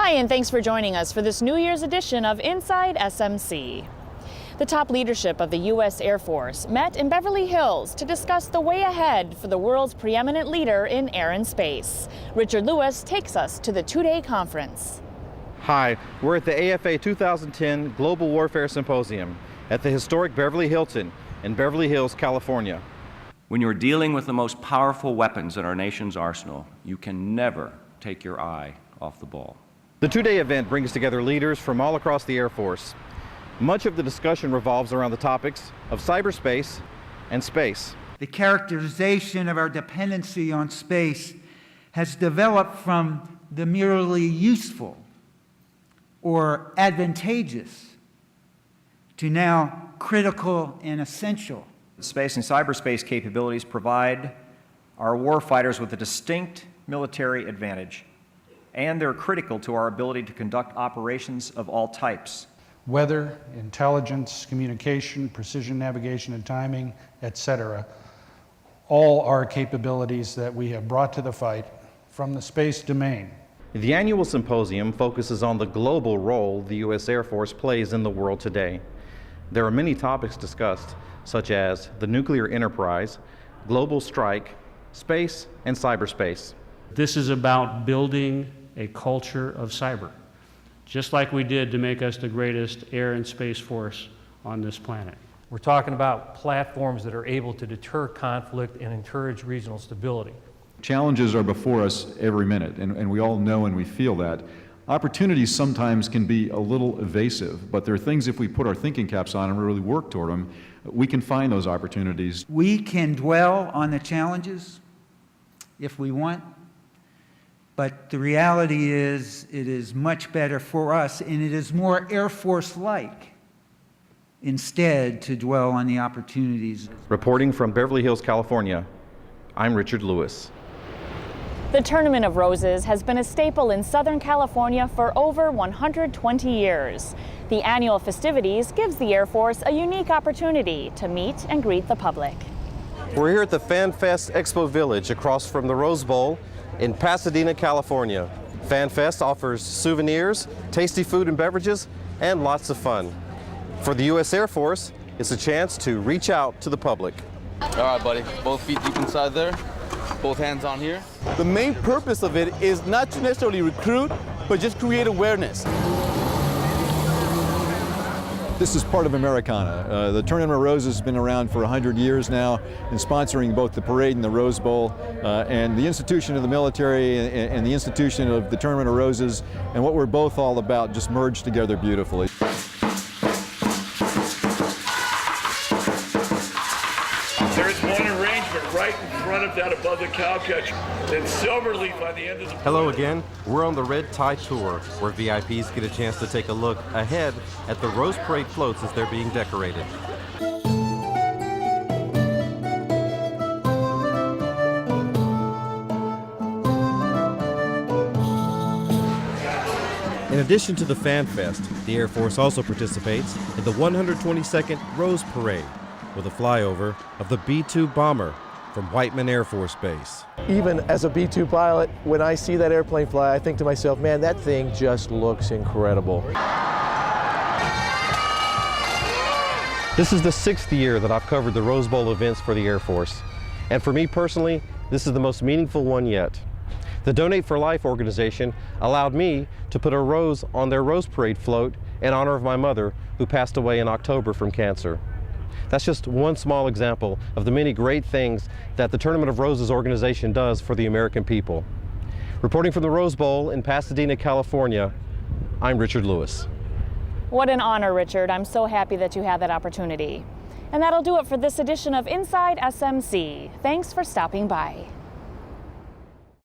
Hi, and thanks for joining us for this New Year's edition of Inside SMC. The top leadership of the U.S. Air Force met in Beverly Hills to discuss the way ahead for the world's preeminent leader in air and space. Richard Lewis takes us to the two-day conference. Hi, we're at the AFA 2010 Global Warfare Symposium at the historic Beverly Hilton in Beverly Hills, California. When you're dealing with the most powerful weapons in our nation's arsenal, you can never take your eye off the ball. The two-day event brings together leaders from all across the Air Force. Much of the discussion revolves around the topics of cyberspace and space. The characterization of our dependency on space has developed from the merely useful or advantageous to now critical and essential. Space and cyberspace capabilities provide our warfighters with a distinct military advantage, and they're critical to our ability to conduct operations of all types. Weather, intelligence, communication, precision navigation and timing, etc. All are capabilities that we have brought to the fight from the space domain. The annual symposium focuses on the global role the U.S. Air Force plays in the world today. There are many topics discussed, such as the nuclear enterprise, global strike, space, and cyberspace. This is about building a culture of cyber, just like we did to make us the greatest air and space force on this planet. We're talking about platforms that are able to deter conflict and encourage regional stability. Challenges are before us every minute, and we all know and we feel that. Opportunities sometimes can be a little evasive, but there are things, if we put our thinking caps on and really work toward them, we can find those opportunities. We can dwell on the challenges if we want, but the reality is it is much better for us, and it is more Air Force-like instead to dwell on the opportunities. Reporting from Beverly Hills, California, I'm Richard Lewis. The Tournament of Roses has been a staple in Southern California for over 120 years. The annual festivities gives the Air Force a unique opportunity to meet and greet the public. We're here at the Fan Fest Expo Village across from the Rose Bowl in Pasadena, California. Fan Fest offers souvenirs, tasty food and beverages, and lots of fun. For the U.S. Air Force, it's a chance to reach out to the public. All right, buddy, both feet deep inside there, both hands on here. The main purpose of it is not to necessarily recruit, but just create awareness. This is part of Americana. The Tournament of Roses has been around for 100 years now, and sponsoring both the parade and the Rose Bowl, and the institution of the military and the institution of the Tournament of Roses, and what we're both all about just merged together beautifully. There is one arrangement right in front of that above the cow catcher. Then Silverleaf on the end of the... Hello again. We're on the Red Tie Tour, where VIPs get a chance to take a look ahead at the Rose Parade floats as they're being decorated. In addition to the Fan Fest, the Air Force also participates in the 122nd Rose Parade, with a flyover of the B-2 bomber from Whiteman Air Force Base. Even as a B-2 pilot, when I see that airplane fly, I think to myself, man, that thing just looks incredible. This is the 6th year that I've covered the Rose Bowl events for the Air Force. And for me personally, this is the most meaningful one yet. The Donate for Life organization allowed me to put a rose on their Rose Parade float in honor of my mother, who passed away in October from cancer. That's just one small example of the many great things that the Tournament of Roses organization does for the American people. Reporting from the Rose Bowl in Pasadena, California, I'm Richard Lewis. What an honor, Richard. I'm so happy that you had that opportunity. And that'll do it for this edition of Inside SMC. Thanks for stopping by.